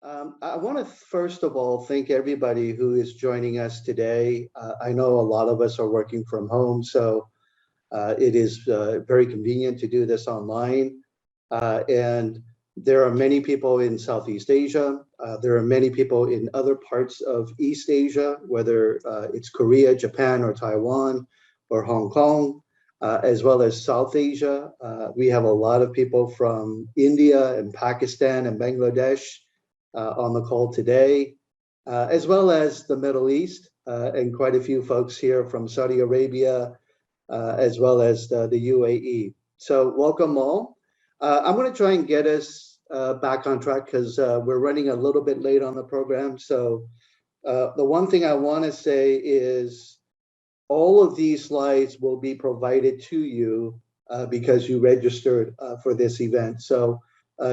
I want to first of all thank everybody who is joining us today. I know a lot of us are working from home, so it is very convenient to do this online. And there are many people in Southeast Asia. There are many people in other parts of East Asia, whether it's Korea, Japan, or Taiwan, or Hong Kong, as well as South Asia. We have a lot of people from India and Pakistan and Bangladesh on the call today, as well as the Middle East, and quite a few folks here from Saudi Arabia, as well as the UAE. So welcome all. I'm going to try and get us back on track because we're running a little bit late on the program. So the one thing I want to say is all of these slides will be provided to you because you registered for this event. So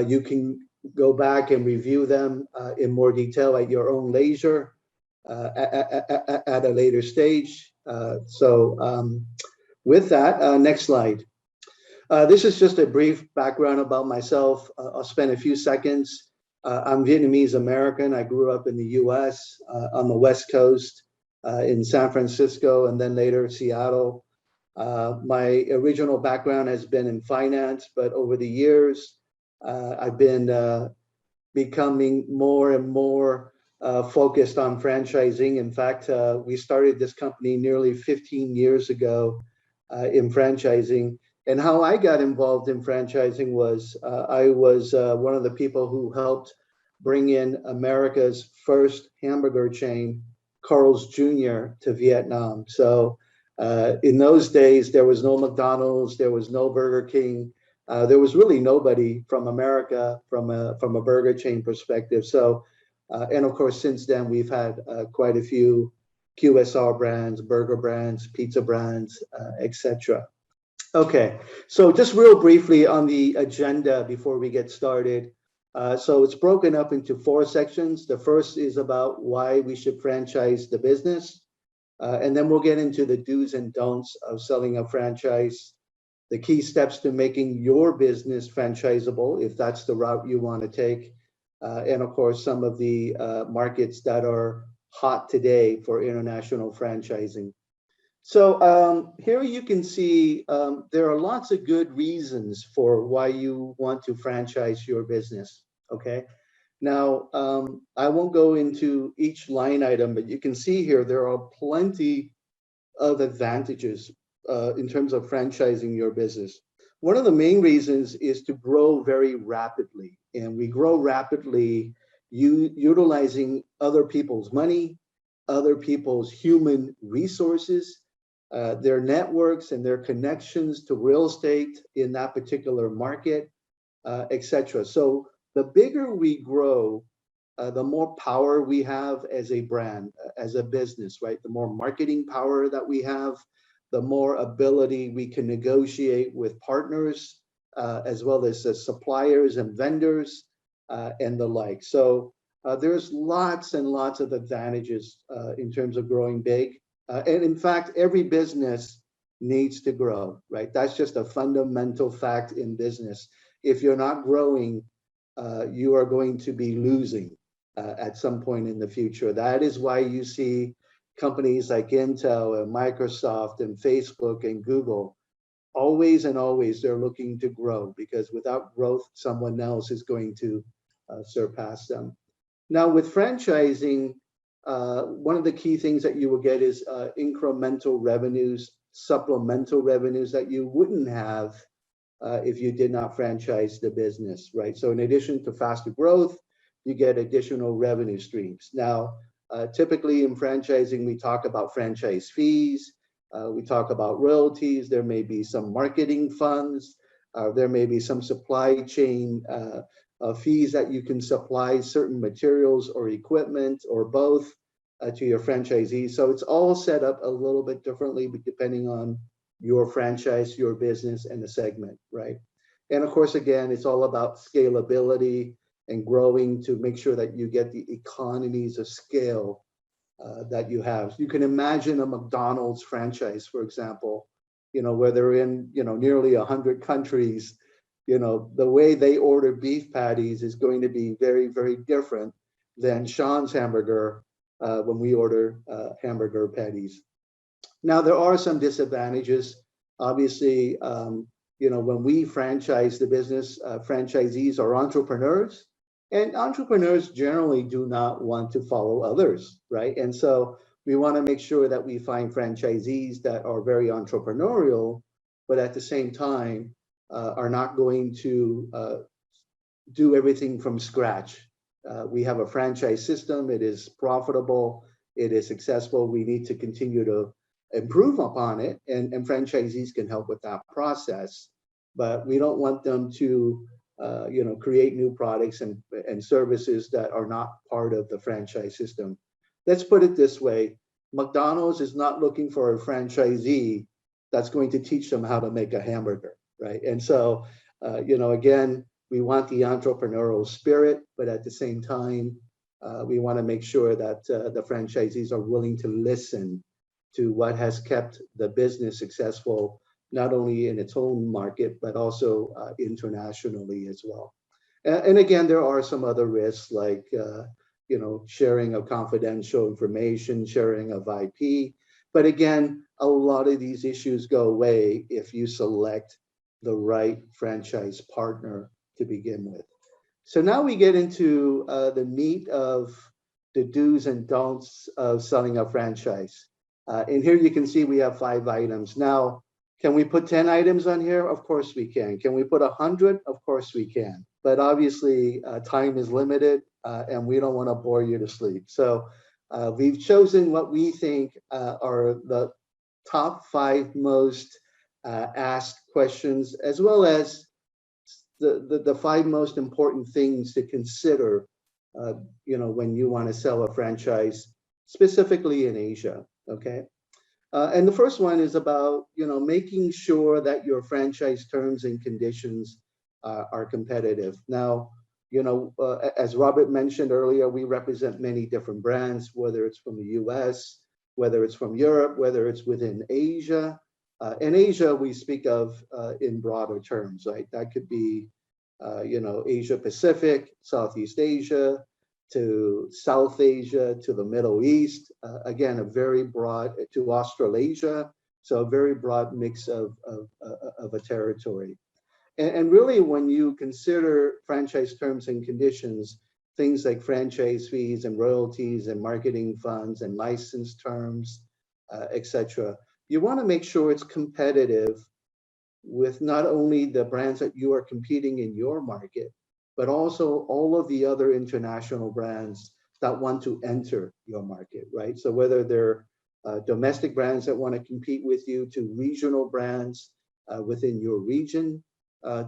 you can go back and review them in more detail at your own leisure at a later stage. With that, next slide. This is just a brief background about myself. I'll spend a few seconds. I'm Vietnamese American. I grew up in the US on the West Coast in San Francisco and then later Seattle. My original background has been in finance, but over the years, I've been becoming more and more focused on franchising. In fact, we started this company nearly 15 years ago in franchising. And how I got involved in franchising was I was one of the people who helped bring in America's first hamburger chain, Carl's Jr., to Vietnam. So in those days, there was no McDonald's, there was no Burger King. There was really nobody from America from a burger chain perspective. So, and of course, since then, we've had quite a few QSR brands, burger brands, pizza brands, etc. Okay, so just real briefly on the agenda before we get started. So it's broken up into 4 sections. The first is about why we should franchise the business. And then we'll get into the do's and don'ts of selling a franchise, the key steps to making your business franchisable, if that's the route you want to take. And of course, some of the markets that are hot today for international franchising. So here you can see there are lots of good reasons for why you want to franchise your business, okay? Now, I won't go into each line item, but you can see here there are plenty of advantages in terms of franchising your business. One of the main reasons is to grow very rapidly, and we grow rapidly utilizing other people's money, other people's human resources, their networks and their connections to real estate in that particular market, etc. So the bigger we grow, the more power we have as a brand, as a business, right? The more marketing power that we have, the more ability we can negotiate with partners, as well as suppliers and vendors, and the like. So there's lots and lots of advantages in terms of growing big. And in fact, every business needs to grow, right? That's just a fundamental fact in business. If you're not growing, you are going to be losing at some point in the future. That is why you see companies like Intel and Microsoft and Facebook and Google, always and always they're looking to grow, because without growth, someone else is going to surpass them. Now with franchising, one of the key things that you will get is incremental revenues, supplemental revenues that you wouldn't have if you did not franchise the business, right? So in addition to faster growth, you get additional revenue streams. Now, typically in franchising, we talk about franchise fees, we talk about royalties, there may be some marketing funds, there may be some supply chain fees that you can supply certain materials or equipment or both to your franchisees. So it's all set up a little bit differently depending on your franchise, your business, and the segment, right? And of course, again, it's all about scalability and growing to make sure that you get the economies of scale that you have. You can imagine a McDonald's franchise, for example, where they're in, nearly 100 countries. The way they order beef patties is going to be very, very different than Sean's hamburger when we order hamburger patties. Now, there are some disadvantages. Obviously, when we franchise the business, franchisees are entrepreneurs, and entrepreneurs generally do not want to follow others, right? And so we want to make sure that we find franchisees that are very entrepreneurial, but at the same time are not going to do everything from scratch. We have a franchise system. It is profitable. It is successful. We need to continue to improve upon it, and franchisees can help with that process. But we don't want them to, create new products and services that are not part of the franchise system. Let's put it this way: McDonald's is not looking for a franchisee that's going to teach them how to make a hamburger, right? And so, again, we want the entrepreneurial spirit, but at the same time, we want to make sure that the franchisees are willing to listen to what has kept the business successful, not only in its own market, but also internationally as well. And again, there are some other risks like, sharing of confidential information, sharing of IP. But again, a lot of these issues go away if you select the right franchise partner to begin with. So now we get into the meat of the do's and don'ts of selling a franchise. And here you can see we have 5 items. Now, can we put 10 items on here? Of course we can. Can we put 100? Of course we can. But obviously, time is limited, and we don't want to bore you to sleep. So we've chosen what we think are the top 5 most asked questions, as well as the 5 most important things to consider, when you want to sell a franchise, specifically in Asia. Okay. And the first one is about, making sure that your franchise terms and conditions are competitive. Now, as Robert mentioned earlier, we represent many different brands, whether it's from the US, whether it's from Europe, whether it's within Asia. In Asia, we speak of in broader terms, right? That could be, Asia Pacific, Southeast Asia, to South Asia, to the Middle East, again, a very broad, to Australasia, so a very broad mix of a territory. And really, when you consider franchise terms and conditions, things like franchise fees and royalties and marketing funds and license terms, etc., you want to make sure it's competitive with not only the brands that you are competing in your market, but also all of the other international brands that want to enter your market, right? So whether they're domestic brands that want to compete with you, to regional brands within your region,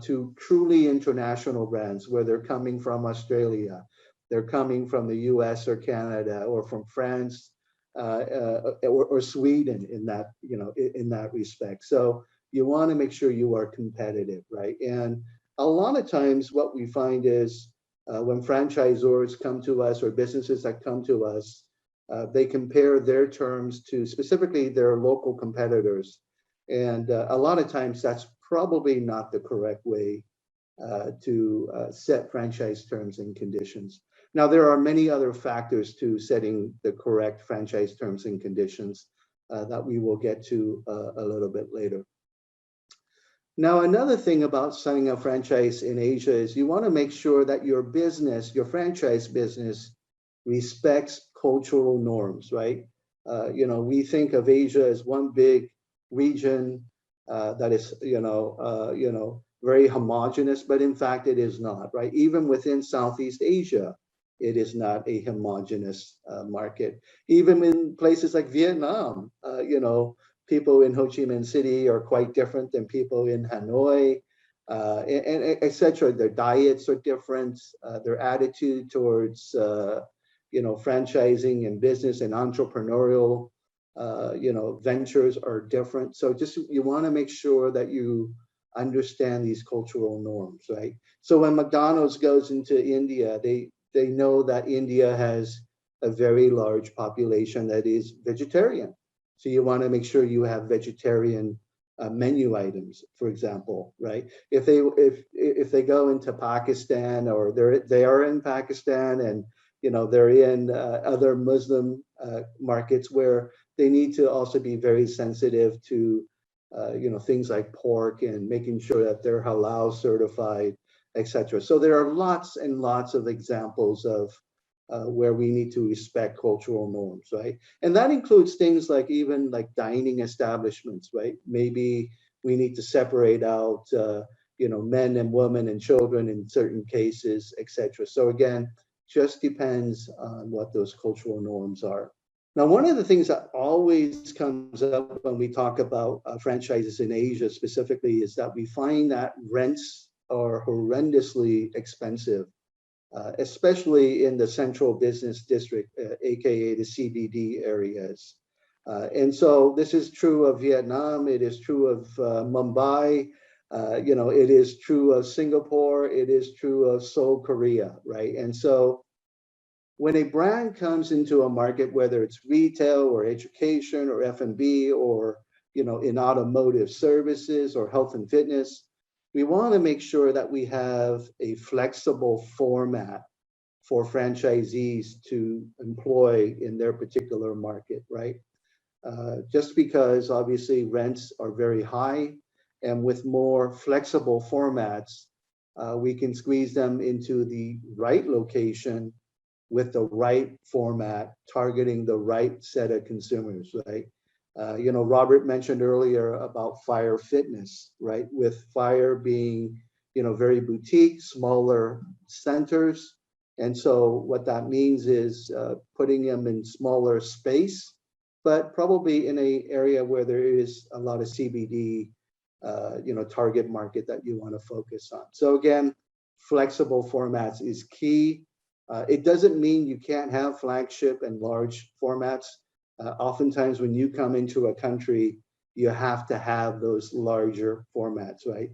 to truly international brands, where they're coming from Australia, they're coming from the US or Canada, or from France, or Sweden in that, in that respect. So you want to make sure you are competitive, right? And a lot of times what we find is when franchisors come to us, or businesses that come to us, they compare their terms to specifically their local competitors. And a lot of times that's probably not the correct way to set franchise terms and conditions. Now, there are many other factors to setting the correct franchise terms and conditions that we will get to a little bit later. Now, another thing about selling a franchise in Asia is you want to make sure that your business, your franchise business, respects cultural norms, right? We think of Asia as one big region that is, very homogenous, but in fact it is not, right? Even within Southeast Asia, it is not a homogenous market. Even in places like Vietnam, people in Ho Chi Minh City are quite different than people in Hanoi, and et cetera. Their diets are different. Their attitude towards, franchising and business and entrepreneurial, ventures are different. So just, you want to make sure that you understand these cultural norms, right? So when McDonald's goes into India, they know that India has a very large population that is vegetarian. So you want to make sure you have vegetarian menu items, for example, right? If they go into Pakistan, or they are in Pakistan, and they're in other Muslim markets where they need to also be very sensitive to, things like pork and making sure that they're halal certified, etc. So there are lots and lots of examples of where we need to respect cultural norms, right? And that includes things like even like dining establishments, right? Maybe we need to separate out, men and women and children in certain cases, etc. So again, just depends on what those cultural norms are. Now, one of the things that always comes up when we talk about franchises in Asia specifically is that we find that rents are horrendously expensive, especially in the central business district, aka the CBD areas. And so this is true of Vietnam, it is true of Mumbai, it is true of Singapore, it is true of Seoul, Korea, right? And so when a brand comes into a market, whether it's retail or education or F&B or in automotive services or health and fitness, we want to make sure that we have a flexible format for franchisees to employ in their particular market, right? Just because obviously rents are very high, and with more flexible formats, we can squeeze them into the right location with the right format, targeting the right set of consumers, right? Robert mentioned earlier about Fire Fitness, right? With Fire being, very boutique, smaller centers. And so what that means is putting them in smaller space, but probably in an area where there is a lot of CBD, target market that you want to focus on. So again, flexible formats is key. It doesn't mean you can't have flagship and large formats. Oftentimes when you come into a country, you have to have those larger formats, right?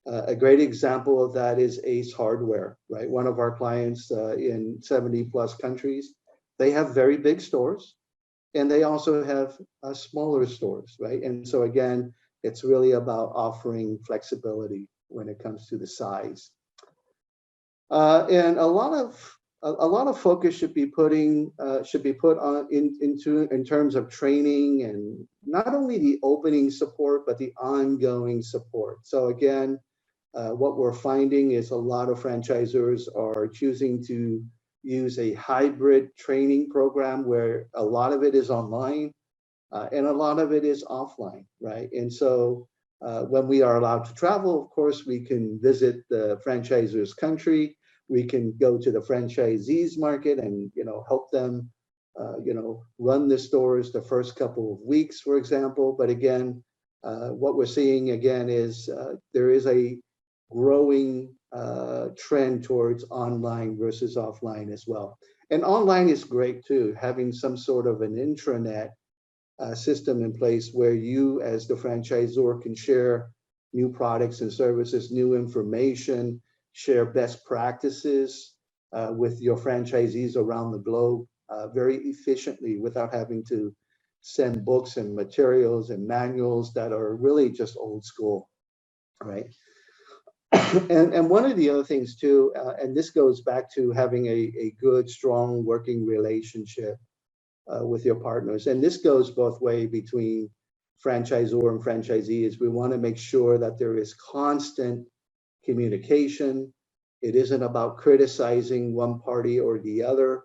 A great example of that is Ace Hardware, right? One of our clients in 70 plus countries, they have very big stores and they also have smaller stores, right? And so again, it's really about offering flexibility when it comes to the size. And a lot of focus should be put on in terms of training and not only the opening support but the ongoing support. So again, what we're finding is a lot of franchisors are choosing to use a hybrid training program where a lot of it is online and a lot of it is offline, right? And so when we are allowed to travel, of course, we can visit the franchisor's country. We can go to the franchisees market and help them run the stores the first couple of weeks, for example. But again, what we're seeing again is there is a growing trend towards online versus offline as well. And online is great too, having some sort of an intranet system in place where you as the franchisor can share new products and services, new information, share best practices with your franchisees around the globe very efficiently without having to send books and materials and manuals that are really just old school, right? And one of the other things too, and this goes back to having a good, strong working relationship with your partners. And this goes both ways between franchisor and franchisees. We want to make sure that there is constant communication. It isn't about criticizing one party or the other,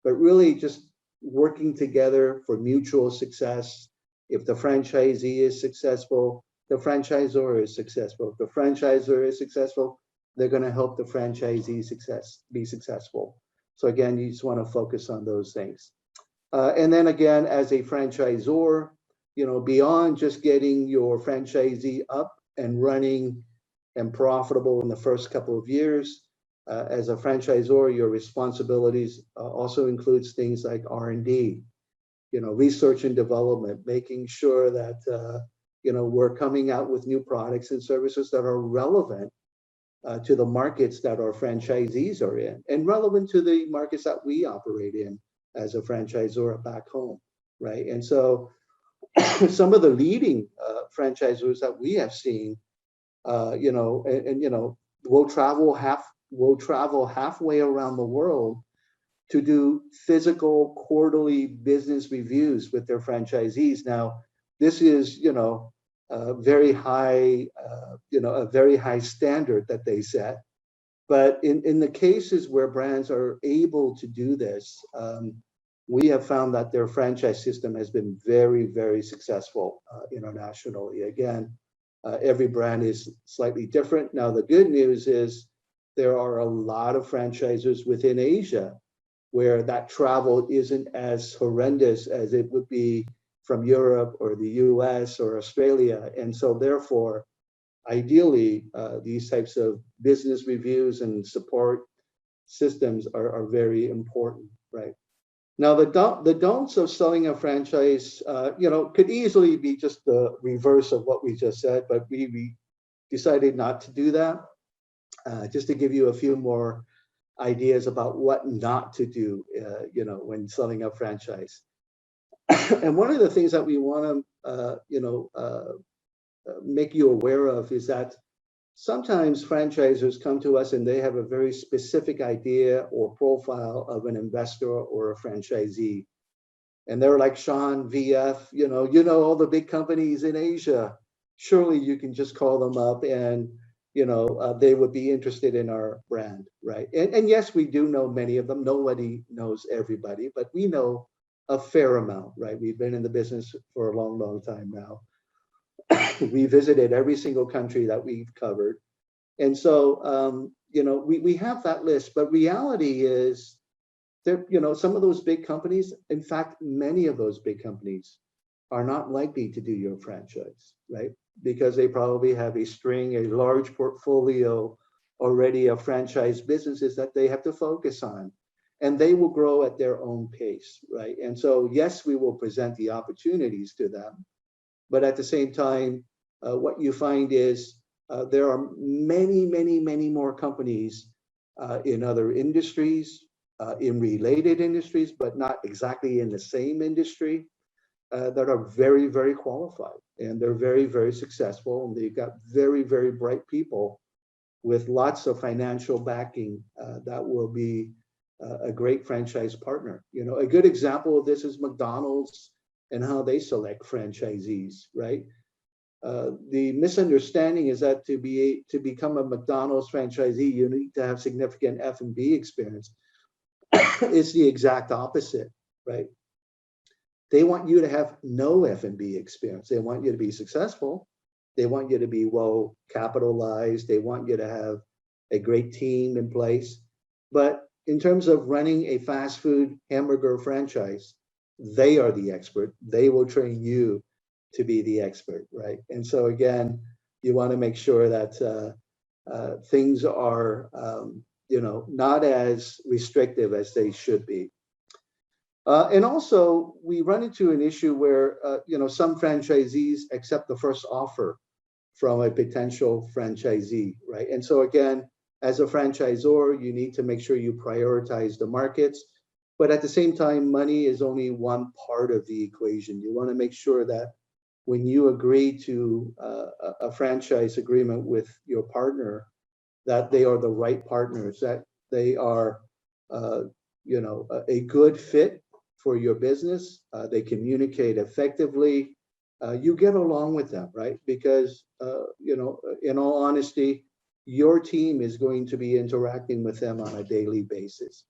but really just working together for mutual success. If the franchisee is successful, the franchisor is successful. If the franchisor is successful, they're going to help the franchisee be successful. So again, you just want to focus on those things. And then again, as a franchisor, beyond just getting your franchisee up and running and profitable in the first couple of years, as a franchisor, your responsibilities also includes things like R&D, research and development, making sure that we're coming out with new products and services that are relevant to the markets that our franchisees are in and relevant to the markets that we operate in as a franchisor back home, right? And so some of the leading franchisors that we have seen, we'll travel halfway around the world to do physical quarterly business reviews with their franchisees. Now, this is, very high, a very high standard that they set. But in the cases where brands are able to do this, we have found that their franchise system has been very, very successful internationally. Again, every brand is slightly different. Now, the good news is there are a lot of franchisors within Asia where that travel isn't as horrendous as it would be from Europe or the US or Australia. And so therefore, ideally, these types of business reviews and support systems are very important, right? Now, the don'ts of selling a franchise, could easily be just the reverse of what we just said, but we decided not to do that. Just to give you a few more ideas about what not to do, when selling a franchise. And one of the things that we want to, make you aware of is that sometimes franchisors come to us and they have a very specific idea or profile of an investor or a franchisee. And they're like, Sean, VF, all the big companies in Asia. Surely you can just call them up and, they would be interested in our brand, right? And yes, we do know many of them. Nobody knows everybody, but we know a fair amount, right? We've been in the business for a long, long time now. We visited every single country that we've covered. And so, we have that list, but reality is there, some of those big companies, in fact, many of those big companies are not likely to do your franchise, right? Because they probably have a large portfolio already of franchise businesses that they have to focus on. And they will grow at their own pace, right? And so, yes, we will present the opportunities to them. But at the same time, what you find is there are many, many, many more companies in other industries, in related industries, but not exactly in the same industry, that are very, very qualified. And they're very, very successful. And they've got very, very bright people with lots of financial backing that will be a great franchise partner. A good example of this is McDonald's and how they select franchisees, right? The misunderstanding is that to become a McDonald's franchisee, you need to have significant F&B experience. It's the exact opposite, right? They want you to have no F&B experience. They want you to be successful. They want you to be well capitalized. They want you to have a great team in place. But in terms of running a fast food hamburger franchise, they are the expert. They will train you to be the expert, right? And so again, you want to make sure that things are, not as restrictive as they should be. And also, we run into an issue where, some franchisees accept the first offer from a potential franchisee, right? And so again, as a franchisor, you need to make sure you prioritize the markets. But at the same time, money is only one part of the equation. You want to make sure that when you agree to a franchise agreement with your partner, that they are the right partners, that they are, a good fit for your business. They communicate effectively. You get along with them, right? Because, in all honesty, your team is going to be interacting with them on a daily basis.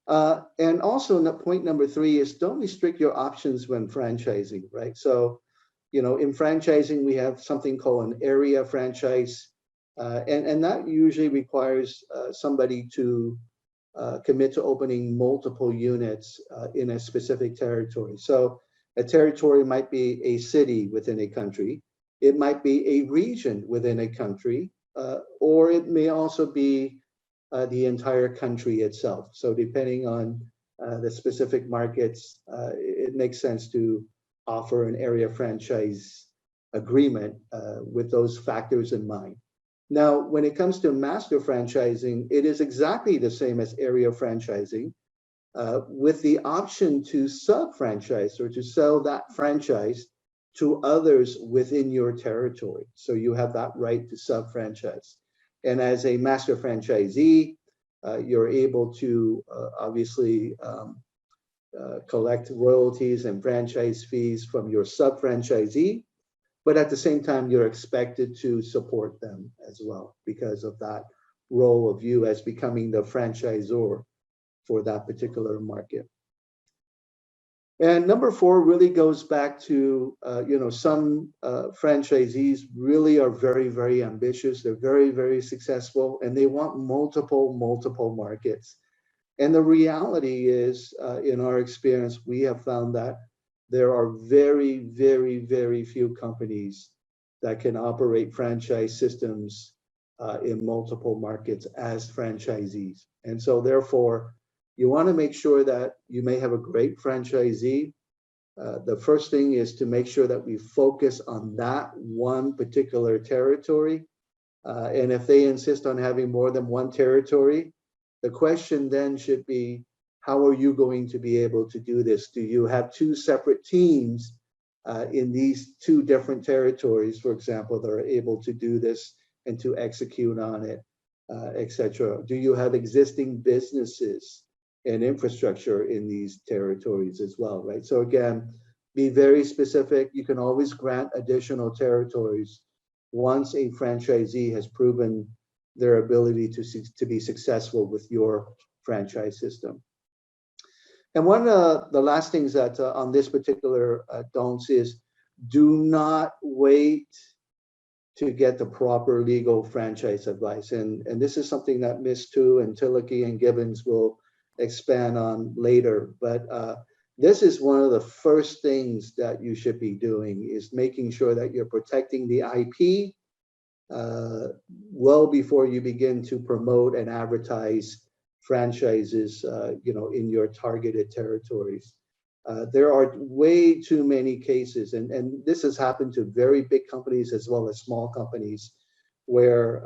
And also, point number 3 is don't restrict your options when franchising, right? So, in franchising, we have something called an area franchise, and that usually requires somebody to commit to opening multiple units in a specific territory. So a territory might be a city within a country. It might be a region within a country, or it may also be the entire country itself. So depending on the specific markets, it makes sense to offer an area franchise agreement with those factors in mind. Now, when it comes to master franchising, it is exactly the same as area franchising, with the option to sub-franchise or to sell that franchise to others within your territory. So you have that right to sub-franchise. And as a master franchisee, you're able to obviously collect royalties and franchise fees from your sub-franchisee, but at the same time, you're expected to support them as well because of that role of you as becoming the franchisor for that particular market. And number 4 really goes back to, some franchisees really are very, very ambitious. They're very, very successful, and they want multiple markets. And the reality is, in our experience, we have found that there are very, very, very few companies that can operate franchise systems in multiple markets as franchisees. And so therefore, you want to make sure that you may have a great franchisee. The first thing is to make sure that we focus on that one particular territory. And if they insist on having more than one territory, the question then should be, how are you going to be able to do this? Do you have 2 separate teams in these 2 different territories, for example, that are able to do this and to execute on it, etc.? Do you have existing businesses and infrastructure in these territories as well, right? So again, be very specific. You can always grant additional territories once a franchisee has proven their ability to be successful with your franchise system. And one of the last things that on this particular don'ts is, do not wait to get the proper legal franchise advice. And this is something that Ms. Tu and Tillicky and Gibbons will expand on later. But this is one of the first things that you should be doing, is making sure that you're protecting the IP well before you begin to promote and advertise franchises, in your targeted territories. There are way too many cases, and this has happened to very big companies as well as small companies, where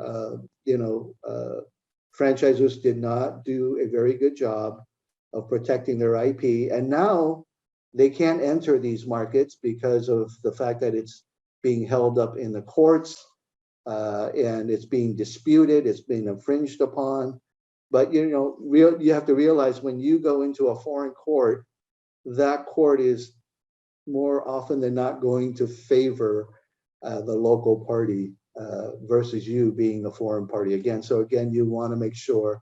franchisors did not do a very good job of protecting their IP, and now they can't enter these markets because of the fact that it's being held up in the courts, and it's being disputed, it's being infringed upon. But you have to realize, when you go into a foreign court, that court is more often than not going to favor the local party versus you being the foreign party again. So again, you want to make sure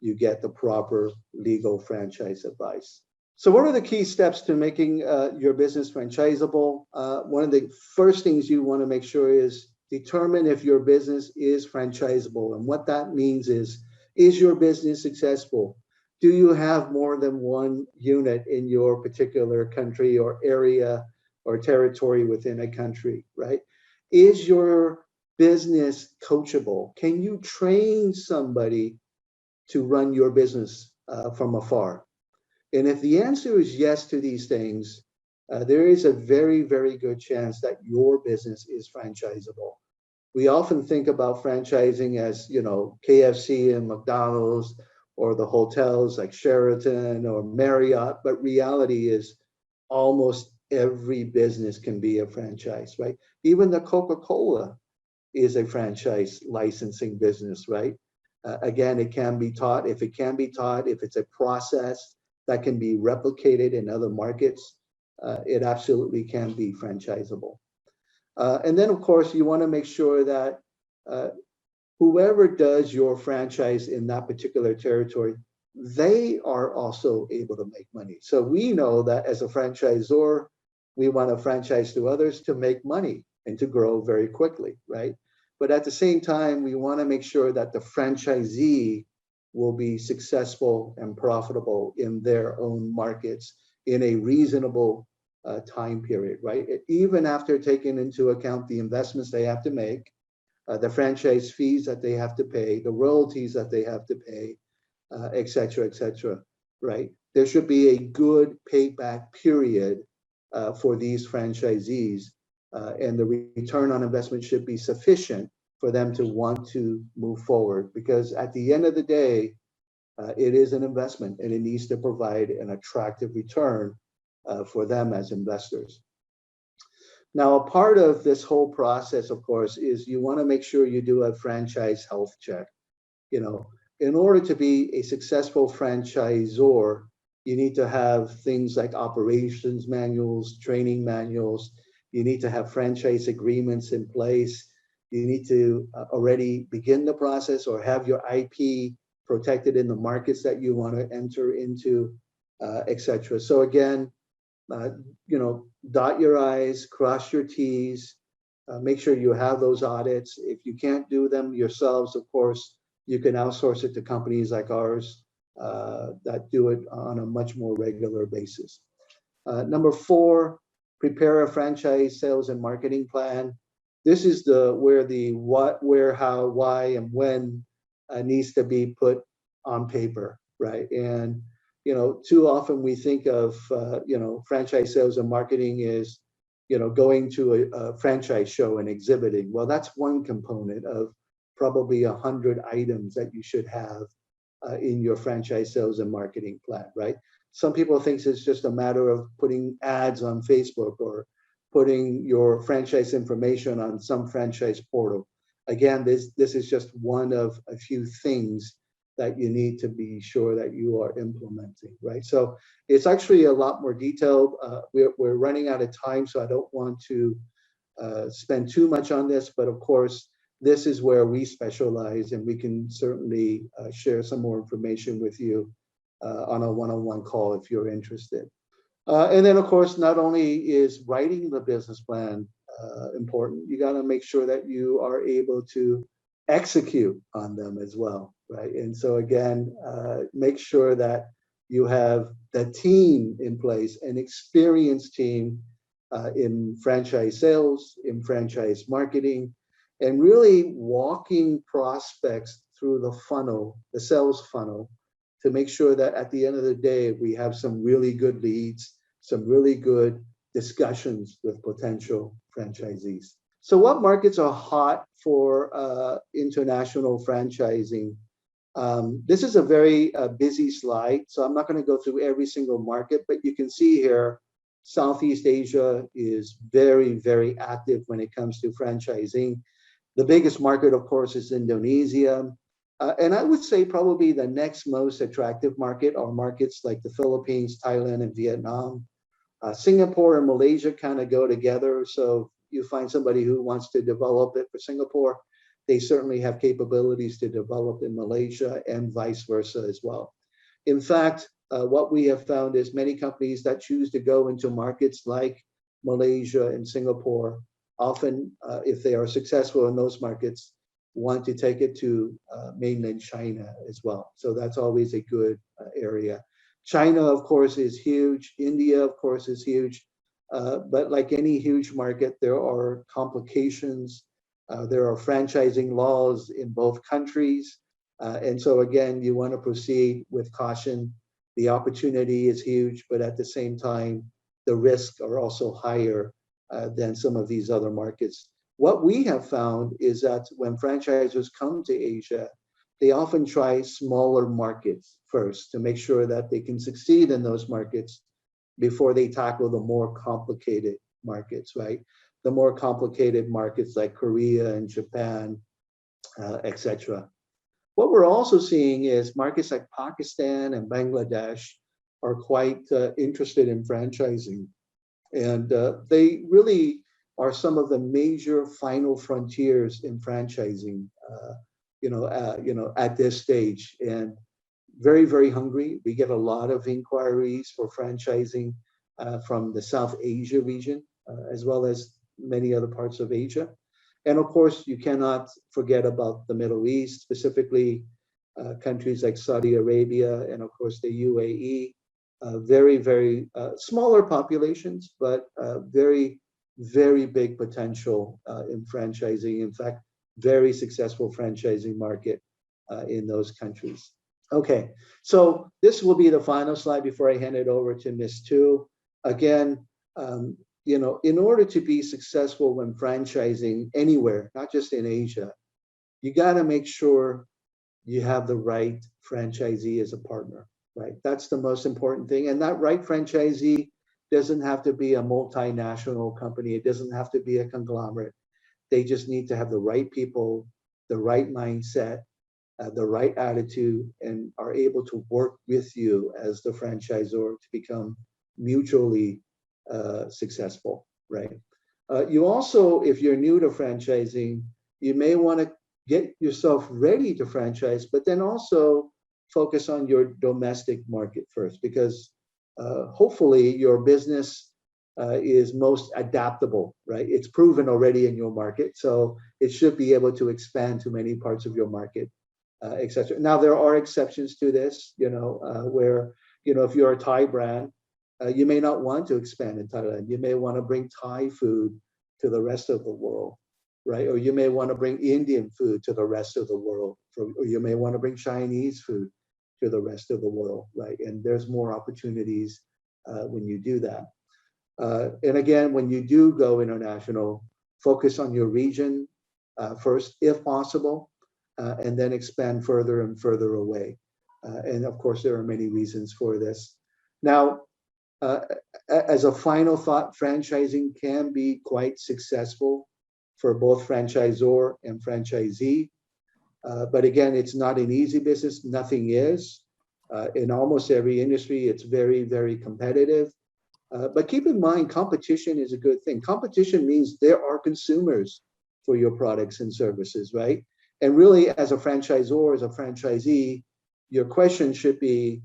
you get the proper legal franchise advice. So what are the key steps to making your business franchisable? One of the first things you want to make sure is determine if your business is franchisable. And what that means is your business successful? Do you have more than one unit in your particular country or area or territory within a country, right? Is your business coachable? Can you train somebody to run your business from afar? And if the answer is yes to these things, there is a very, very good chance that your business is franchisable. We often think about franchising as, KFC and McDonald's, or the hotels like Sheraton or Marriott, but reality is almost every business can be a franchise, right? Even the Coca-Cola is a franchise licensing business, right? Again, it can be taught. If it can be taught, if it's a process that can be replicated in other markets, it absolutely can be franchisable. And then, of course, you want to make sure that whoever does your franchise in that particular territory, they are also able to make money. So we know that as a franchisor, we want to franchise to others to make money and to grow very quickly, right? But at the same time, we want to make sure that the franchisee will be successful and profitable in their own markets in a reasonable time period, right? Even after taking into account the investments they have to make, the franchise fees that they have to pay, the royalties that they have to pay, et cetera, right? There should be a good payback period for these franchisees, and the return on investment should be sufficient for them to want to move forward, because at the end of the day, it is an investment and it needs to provide an attractive return for them as investors. Now, a part of this whole process, of course, is you want to make sure you do a franchise health check. in order to be a successful franchisor, you need to have things like operations manuals, training manuals. You need to have franchise agreements in place. You need to already begin the process or have your IP protected in the markets that you want to enter into, etc. So again, uh, dot your I's, cross your T's, make sure you have those audits. If you can't do them yourselves, of course, you can outsource it to companies like ours that do it on a much more regular basis. Number four, prepare a franchise sales and marketing plan. This is where the what, where, how, why, and when needs to be put on paper, right? And too often we think of franchise sales and marketing is going to a franchise show and exhibiting. Well, that's one component of probably 100 items that you should have in your franchise sales and marketing plan, right? Some people think it's just a matter of putting ads on Facebook or putting your franchise information on some franchise portal. Again, this is just one of a few things that you need to be sure that you are implementing, right? So it's actually a lot more detailed. We're running out of time, so I don't want to spend too much on this, but of course, this is where we specialize, and we can certainly share some more information with you on a one-on-one call if you're interested. And then, of course, not only is writing the business plan important, you got to make sure that you are able to execute on them as well, right? And so again, make sure that you have the team in place, an experienced team in franchise sales, in franchise marketing, and really walking prospects through the funnel, the sales funnel, to make sure that at the end of the day, we have some really good leads, some really good discussions with potential franchisees. So what markets are hot for international franchising? This is a very busy slide, so I'm not going to go through every single market, but you can see here, Southeast Asia is very, very active when it comes to franchising. The biggest market, of course, is Indonesia. And I would say probably the next most attractive market are markets like the Philippines, Thailand, and Vietnam. Singapore and Malaysia kind of go together. So you find somebody who wants to develop it for Singapore, they certainly have capabilities to develop in Malaysia and vice versa as well. In fact, what we have found is many companies that choose to go into markets like Malaysia and Singapore, often if they are successful in those markets, want to take it to mainland China as well. So that's always a good area. China, of course, is huge. India, of course, is huge. But like any huge market, there are complications. There are franchising laws in both countries. And so again, you want to proceed with caution. The opportunity is huge, but at the same time, the risks are also higher than some of these other markets. What we have found is that when franchisors come to Asia, they often try smaller markets first to make sure that they can succeed in those markets before they tackle the more complicated markets, right? The more complicated markets like Korea and Japan, etc. What we're also seeing is markets like Pakistan and Bangladesh are quite interested in franchising. And they really are some of the major final frontiers in franchising, at this stage. And very, very hungry. We get a lot of inquiries for franchising from the South Asia region, as well as many other parts of Asia. And of course, you cannot forget about the Middle East, specifically countries like Saudi Arabia and of course the UAE. Very, very smaller populations, but very, very big potential in franchising. In fact, very successful franchising market in those countries. Okay, so this will be the final slide before I hand it over to Ms. Tu. Again, in order to be successful when franchising anywhere, not just in Asia, you got to make sure you have the right franchisee as a partner, right? That's the most important thing. And that right franchisee doesn't have to be a multinational company. It doesn't have to be a conglomerate. They just need to have the right people, the right mindset, the right attitude, and are able to work with you as the franchisor to become mutually successful, right? You also, if you're new to franchising, you may want to get yourself ready to franchise, but then also focus on your domestic market first, because hopefully your business is most adaptable, right? It's proven already in your market, so it should be able to expand to many parts of your market, etc. Now, there are exceptions to this, where, if you're a Thai brand, you may not want to expand in Thailand. You may want to bring Thai food to the rest of the world, right? Or you may want to bring Indian food to the rest of the world, or you may want to bring Chinese food to the rest of the world, right? And there's more opportunities when you do that. And again, when you do go international, focus on your region first, if possible, and then expand further and further away. And of course, there are many reasons for this. Now, as a final thought, franchising can be quite successful for both franchisor and franchisee. But again, it's not an easy business. Nothing is. In almost every industry, it's very, very competitive. But keep in mind, competition is a good thing. Competition means there are consumers for your products and services, right? And really, as a franchisor, as a franchisee, your question should be,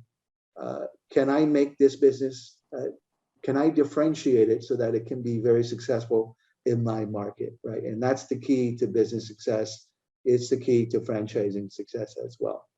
can I make this business, can I differentiate it so that it can be very successful in my market, right? And that's the key to business success. It's the key to franchising success as well.